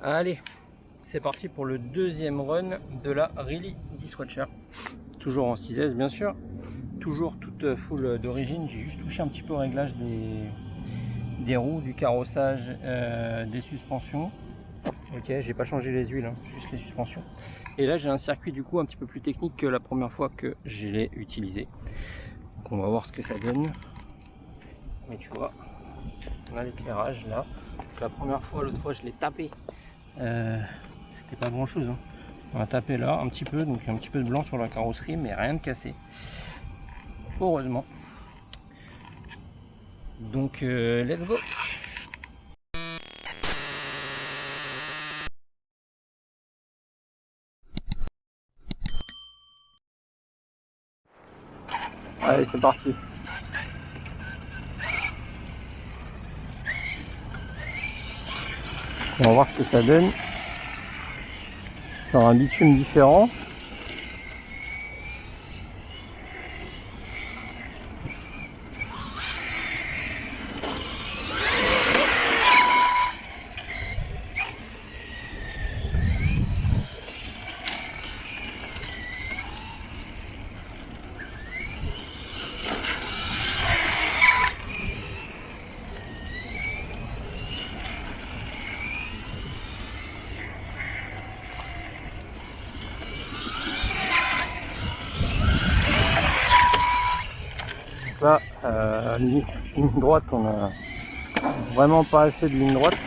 Allez, c'est parti pour le deuxième run de la Really Dishwatcher. Toujours en 6S bien sûr, toujours toute full d'origine. J'ai juste touché un petit peu au réglage des roues, du carrossage, des suspensions. Ok, j'ai pas changé les huiles, hein, juste les suspensions. Et là j'ai un circuit du coup un petit peu plus technique que la première fois que je l'ai utilisé. Donc on va voir ce que ça donne. Mais tu vois, on a l'éclairage là. Donc, la première fois, l'autre fois je l'ai tapé. C'était pas grand chose, hein. On a tapé là un petit peu, donc un petit peu de blanc sur la carrosserie, mais rien de cassé. Heureusement. Donc let's go. Allez, c'est parti. On va voir ce que ça donne. Sur un bitume différent. Là, ligne droite, on a vraiment pas assez de ligne droite.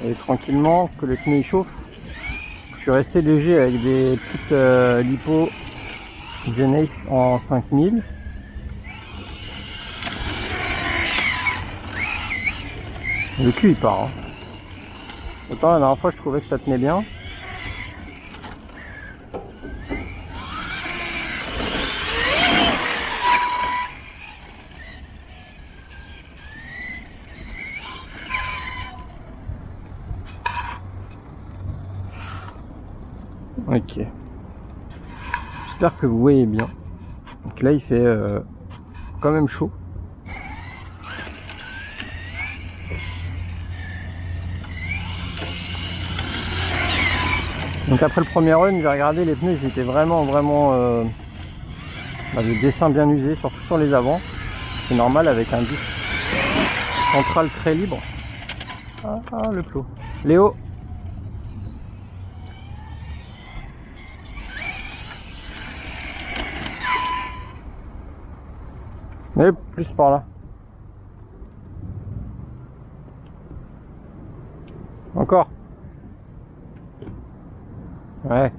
Et tranquillement, que le pneu chauffe. Je suis resté léger avec des petites lipo Genesis en 5000. Le cul il part, hein. Autant la dernière fois je trouvais que ça tenait bien. Ok. J'espère que vous voyez bien. Donc là il fait quand même chaud. Donc après le premier run, j'ai regardé les pneus, ils étaient vraiment le dessin bien usé, surtout sur les avants. C'est normal avec un disque central très libre. Ah, le plot. Léo. Mais plus par là. Encore. Ouais.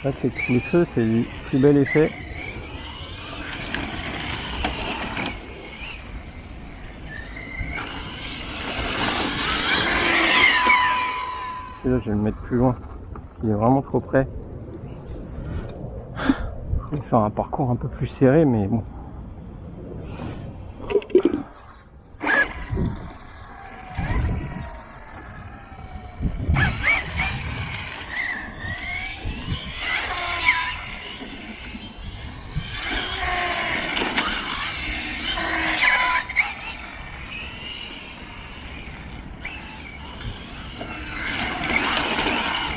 Là, les feux, c'est du plus bel effet. Et là, je vais le mettre plus loin. Il est vraiment trop près. Je vais faire un parcours un peu plus serré, mais bon.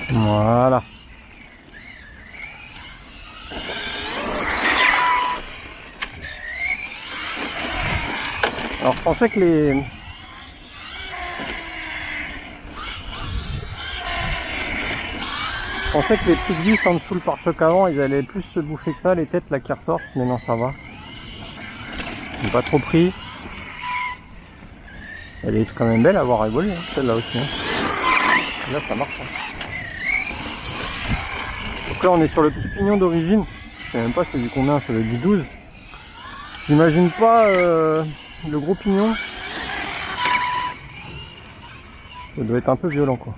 Voilà. Alors je pensais que Je pensais que les petites vis en dessous le pare-choc avant, ils allaient plus se bouffer que ça, les têtes là qui ressortent, mais non, ça va. Ils n'ont pas trop pris. Elle est quand même belle à avoir évolué, hein, celle-là aussi. Hein. Là, ça marche. Hein. Donc là, on est sur le petit pignon d'origine. Je sais même pas c'est du combien, c'est le 10-12. J'imagine pas le gros pignon. Ça doit être un peu violent, quoi.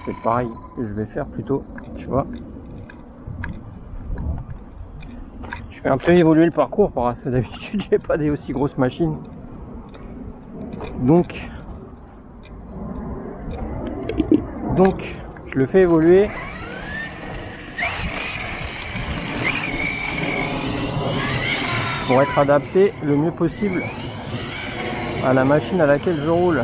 C'est pareil que je vais faire plutôt, tu vois. Je fais un peu évoluer le parcours parce que d'habitude j'ai pas des aussi grosses machines. Donc je le fais évoluer. Pour être adapté le mieux possible à la machine à laquelle je roule.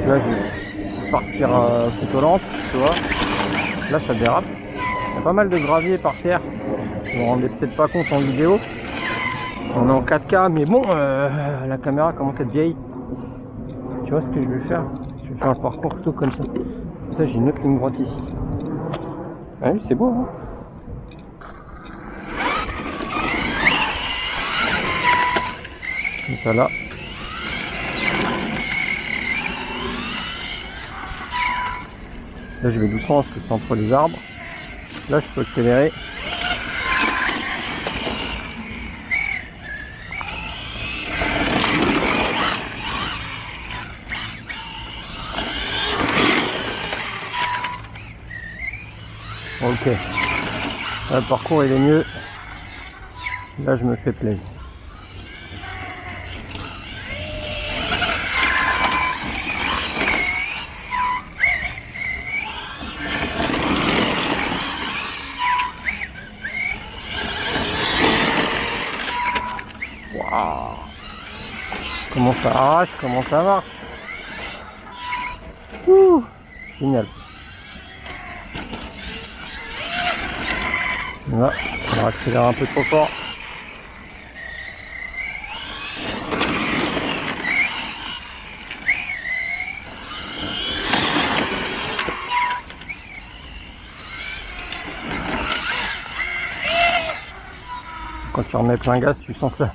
Là je vais partir plutôt lente, tu vois. Là ça dérape. Il y a pas mal de gravier par terre. Vous vous rendez peut-être pas compte en vidéo. On est en 4K, mais bon, la caméra commence à être vieille. Tu vois ce que je vais faire? Je vais faire un parcours plutôt comme ça. Comme ça j'ai une autre ligne droite ici. Ah oui, c'est beau, hein. Comme ça là. Là je vais doucement parce que c'est entre les arbres. Là je peux accélérer. Ok. Là, le parcours il est mieux. Là je me fais plaisir. Waouh. Comment ça arrache, comment ça marche. Ouh, génial. Là, on va accélérer un peu trop fort. Quand tu remets plein gaz, tu sens que ça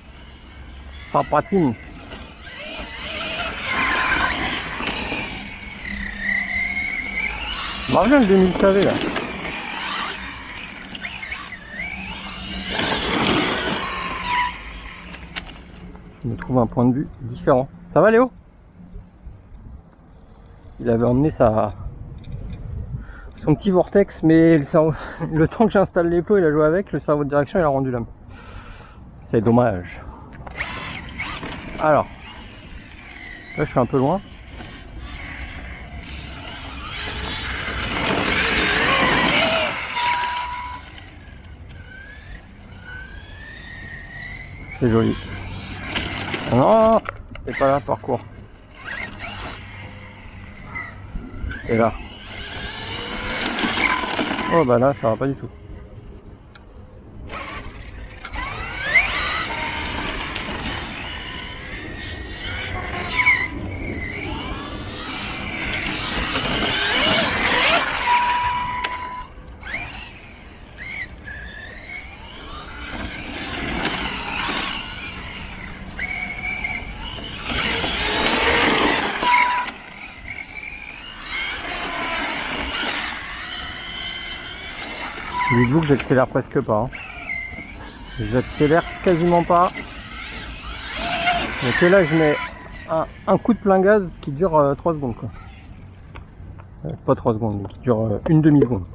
patine. Marche bien le 2000 kV là. Je me trouve un point de vue différent. Ça va Léo? Il avait emmené son petit vortex, mais le temps que j'installe les plots, il a joué avec, le cerveau de direction il a rendu l'âme. C'est dommage. Alors, là je suis un peu loin. C'est joli. Non, c'est pas là le parcours. C'est là. Oh bah là ça va pas du tout. Dites-vous que j'accélère presque pas. Hein. J'accélère quasiment pas. Donc là je mets un coup de plein gaz qui dure 3 secondes quoi. Pas 3 secondes, qui dure une demi-seconde.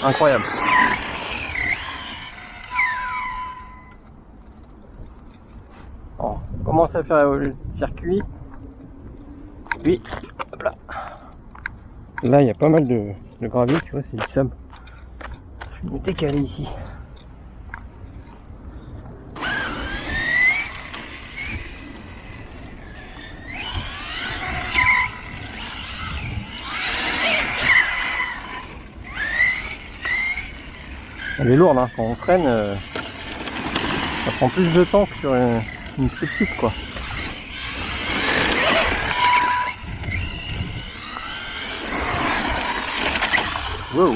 Incroyable. Bon, on commence à faire le circuit. Puis, hop là. Là, il y a pas mal de gravier, tu vois, c'est du sable. Je vais me décaler ici. Elle est lourde, hein. Quand on freine, ça prend plus de temps que sur une petite, quoi. Wow.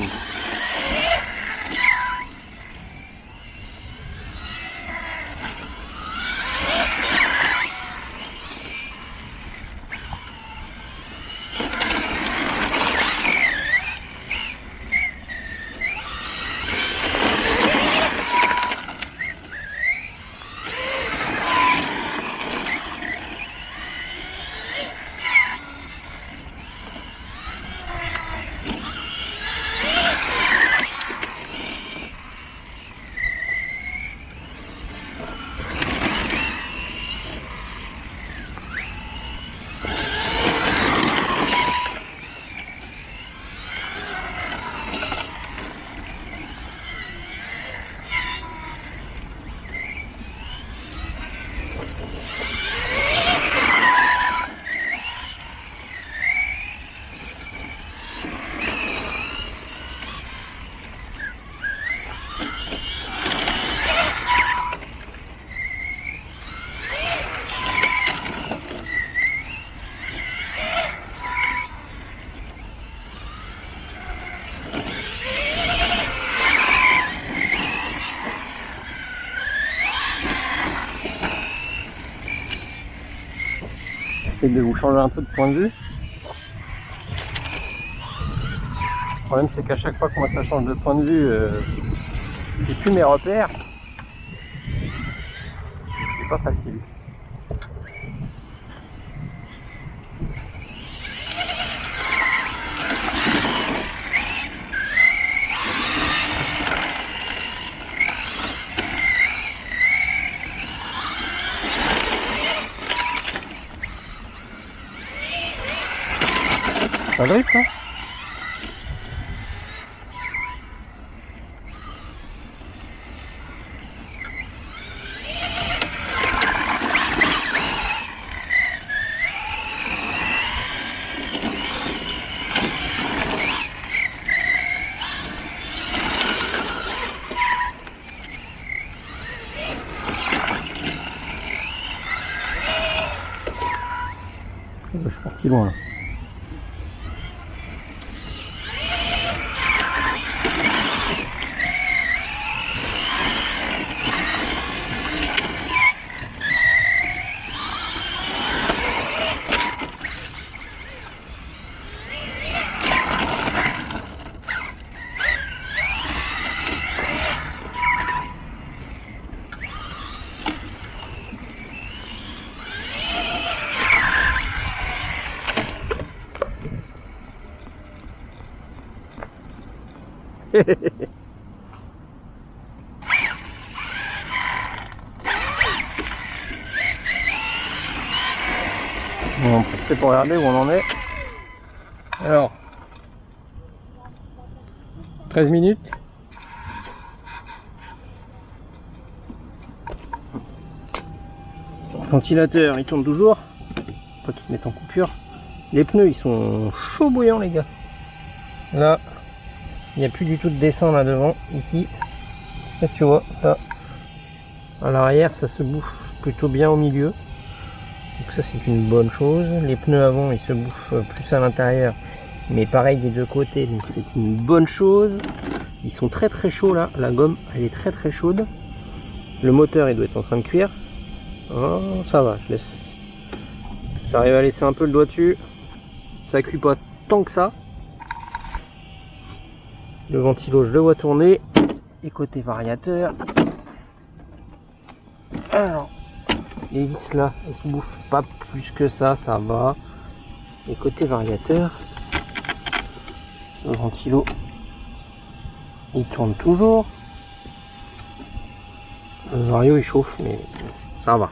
J'essaie de vous changer un peu de point de vue. Le problème c'est qu'à chaque fois que moi ça change de point de vue, j'ai plus mes repères. C'est pas facile. Ça drift, hein? Je suis parti loin là. On va en profiter pour regarder où on en est. Alors, 13 minutes. Le ventilateur il tourne toujours, pas qu'il se mette en coupure. Les pneus ils sont chauds bouillants les gars. Là, il n'y a plus du tout de dessin là devant, ici. Là, tu vois, là, à l'arrière ça se bouffe plutôt bien au milieu. Donc ça c'est une bonne chose. Les pneus avant ils se bouffent plus à l'intérieur, mais pareil des deux côtés, donc c'est une bonne chose. Ils sont très très chauds là, la gomme elle est très très chaude. Le moteur il doit être en train de cuire. Oh, ça va, je laisse. J'arrive à laisser un peu le doigt dessus. Ça cuit pas tant que ça. Le ventilo je le vois tourner. Et côté variateur, alors les vis là elles se bouffent pas plus que ça, ça va. Et côté variateur, le ventilo Il tourne toujours. Le Vario il chauffe, mais ça va.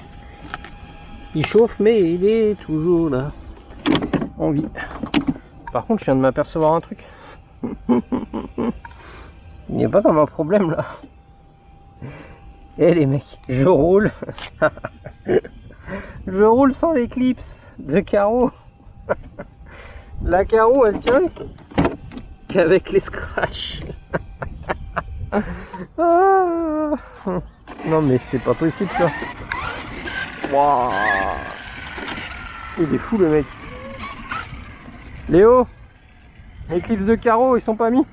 Il chauffe, mais il est toujours là. En vie. Par contre, je viens de m'apercevoir un truc. Il n'y a pas comme un problème là. Eh les mecs, je roule. Je roule sans l'éclipse de carreau. La carreau elle tient qu'avec les scratchs. Ah. Non mais c'est pas possible ça. Wow. Il est fou le mec. Léo, l'éclipse de carreau ils sont pas mis.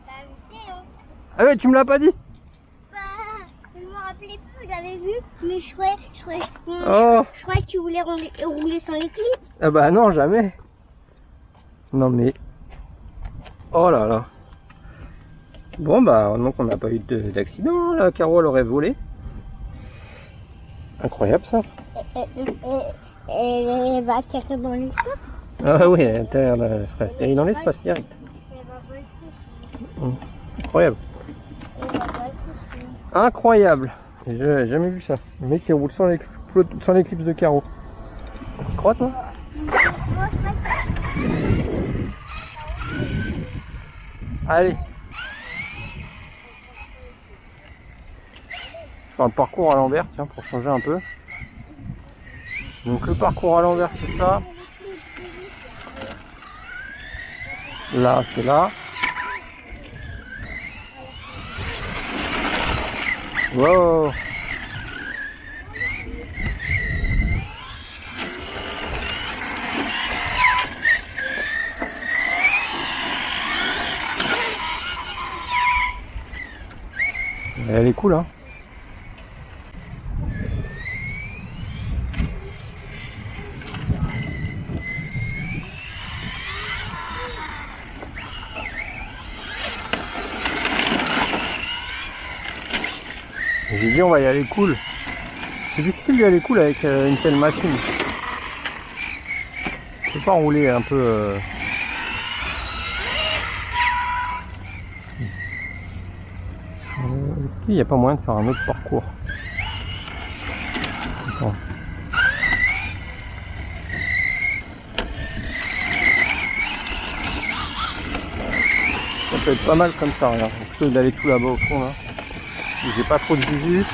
Bah je sais hein. Ah ouais tu me l'as pas dit. Bah je me rappelais plus, j'avais vu, mais je croyais que tu voulais rouler sans l'éclipse. Ah bah non jamais. Non mais. Oh là là. Bon bah donc on n'a pas eu d'accident, la carreau elle aurait volé. Incroyable ça. Elle va atterrir dans l'espace. Ah oui, elle serait atterrie dans l'espace direct. Elle va voler. Incroyable. Elle va voler. Incroyable. J'ai jamais vu ça. Le mec qui roule sans l'éclipse de carreau. Tu crois toi? Allez. Je fais un parcours à l'envers, tiens, pour changer un peu. Donc le parcours à l'envers c'est ça. Là c'est là. Wow. Elle est cool hein. J'ai dit on va y aller cool. C'est difficile d'y aller cool avec une telle machine. Je peux pas rouler un peu. Il n'y a pas moyen de faire un autre parcours. Attends. Ça peut être pas mal comme ça, regarde. Plutôt que d'aller tout là-bas au fond là. J'ai pas trop de visu.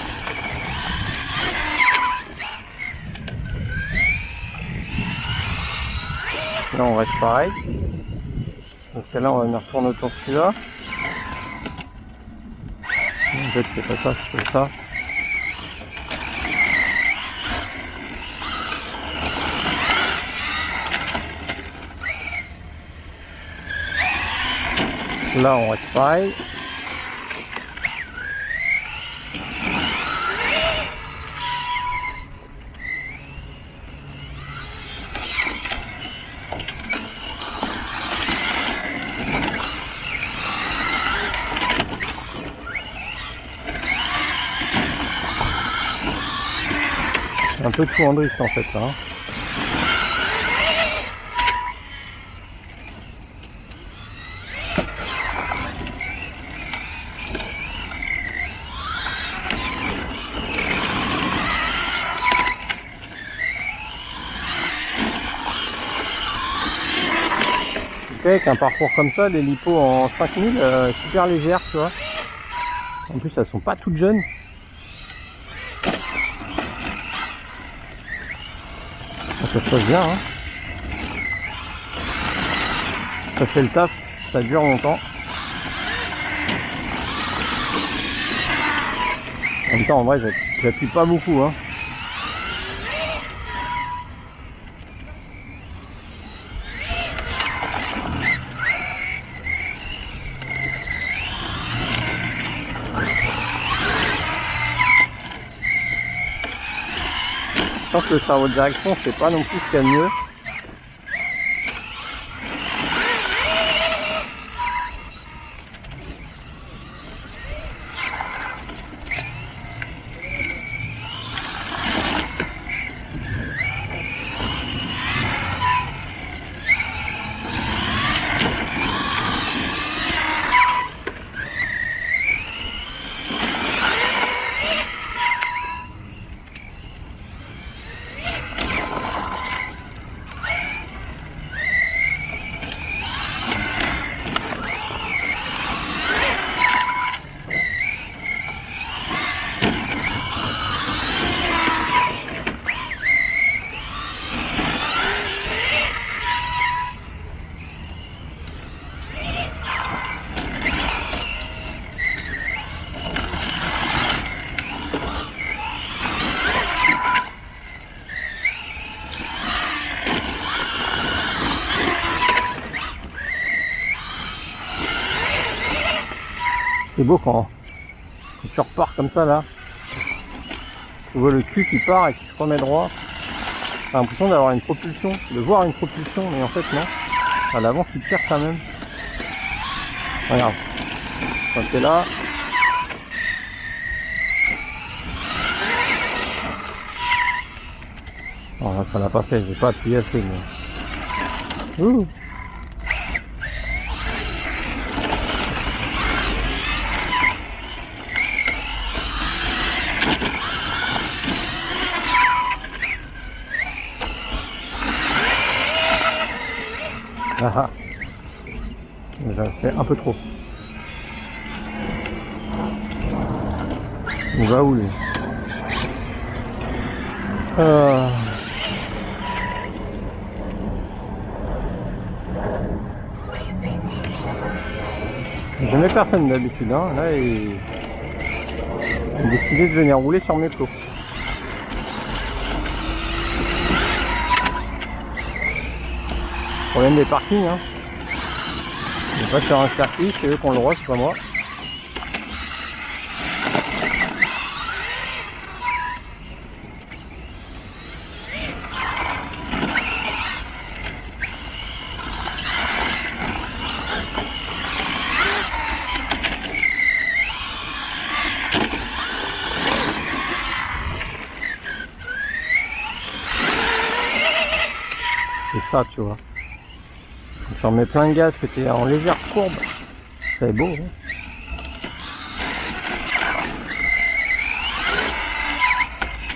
Là on reste pareil. Donc là on va venir tourner autour de celui-là. En fait c'est pas ça, c'est ça. Là on reste pareil. Un peu de tout en drift en fait là. Hein. Avec un parcours comme ça, les lipos en 5000, super légères, tu vois. En plus, elles sont pas toutes jeunes. Ça se passe bien, hein. Ça fait le taf, ça dure longtemps. En même temps, en vrai, j'appuie pas beaucoup, hein. Je pense que le cerveau de direction c'est pas non plus ce qu'il y a de mieux. C'est beau quand tu repars comme ça là. Tu vois le cul qui part et qui se remet droit. T'as l'impression d'avoir une propulsion, de voir une propulsion, mais en fait non. À l'avant qui tire quand même. Regarde. Quand t'es là. Oh, là, ça l'a pas fait, j'ai pas appuyé assez. Mais... Ouh. Ah, j'ai fait un peu trop. Il va où lui? Jamais personne d'habitude, hein. Là il a décidé de venir rouler sur mes plots. Problème des parkings, hein. On n'est pas sur un circuit, c'est eux qui ont le droit, c'est pas moi. C'est ça, tu vois. J'en mets plein de gaz, c'était en légère courbe. C'est beau, hein.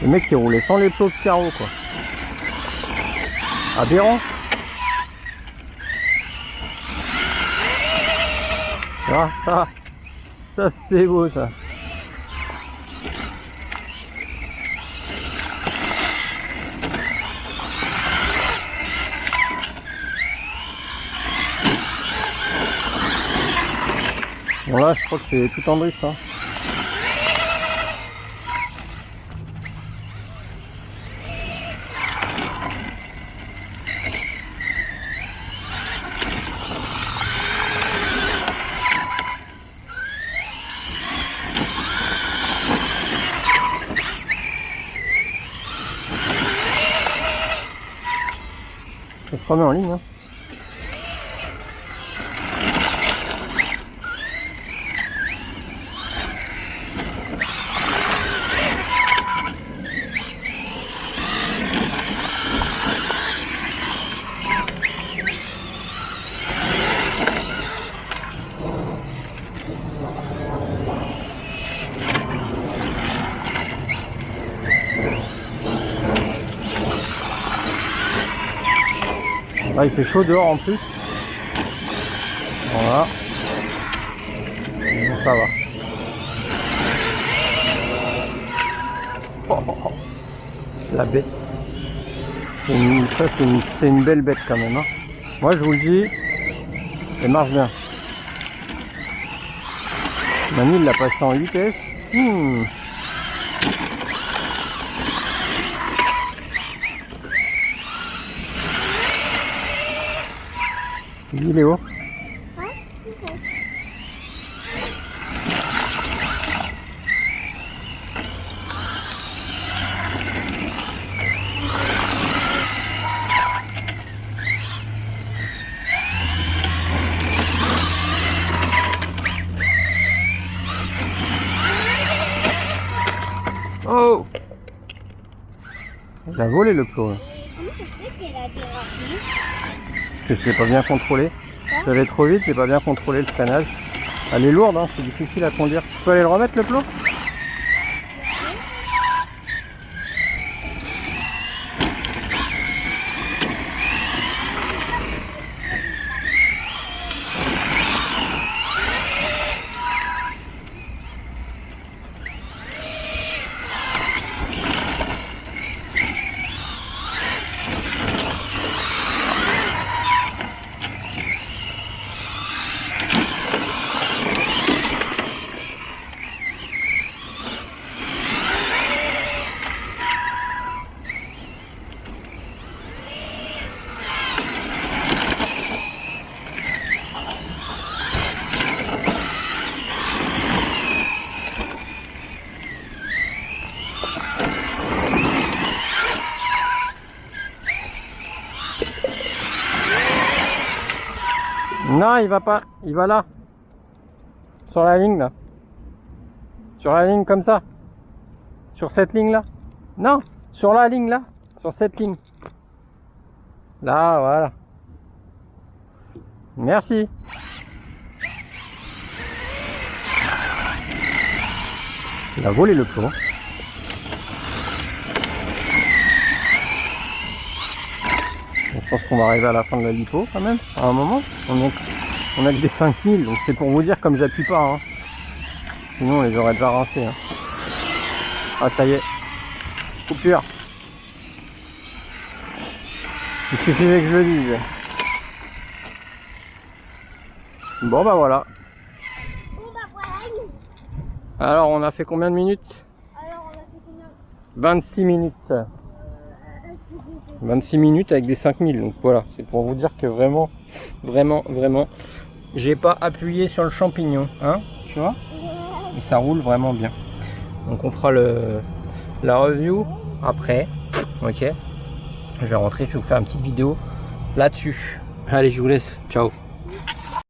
Le mec qui roulait sans les plots de carreau, quoi. Aberrant. Ça c'est beau, ça. Bon là je crois que c'est tout en drift, hein. Ça se remet en ligne, hein. Ah, il fait chaud dehors en plus. Voilà. Bon, ça va. Oh, la bête. C'est une belle bête quand même, hein. Moi je vous le dis, elle marche bien. Manu il l'a passé en vitesse. Il est haut. Oh! Il a volé le plot. Comment ça se fait qu'elle a dérapé? Parce que je l'ai pas bien contrôlé. J'allais trop vite, j'ai pas bien contrôlé le freinage. Elle est lourde, hein, c'est difficile à conduire. Tu peux aller le remettre le plot? Non, il va pas. Il va là. Sur la ligne là. Sur la ligne comme ça. Sur cette ligne là. Non, sur la ligne là. Sur cette ligne. Là, voilà. Merci. Il a volé le plomb. Je pense qu'on va arriver à la fin de la lipo quand même. À un moment, on a que des 5000, donc c'est pour vous dire comme j'appuie pas. Hein. Sinon on les aurait déjà rincés. Hein. Ah ça y est. Coupure. Il suffisait que je le dise. Bon bah voilà. Bon bah voilà. Alors on a fait combien de minutes? Alors on a fait combien? 26 minutes. 26 minutes avec des 5000. Donc voilà, c'est pour vous dire que vraiment, j'ai pas appuyé sur le champignon. Hein, tu vois? Et ça roule vraiment bien. Donc on fera la review après. Ok. Je vais rentrer, je vais vous faire une petite vidéo là-dessus. Allez, je vous laisse. Ciao.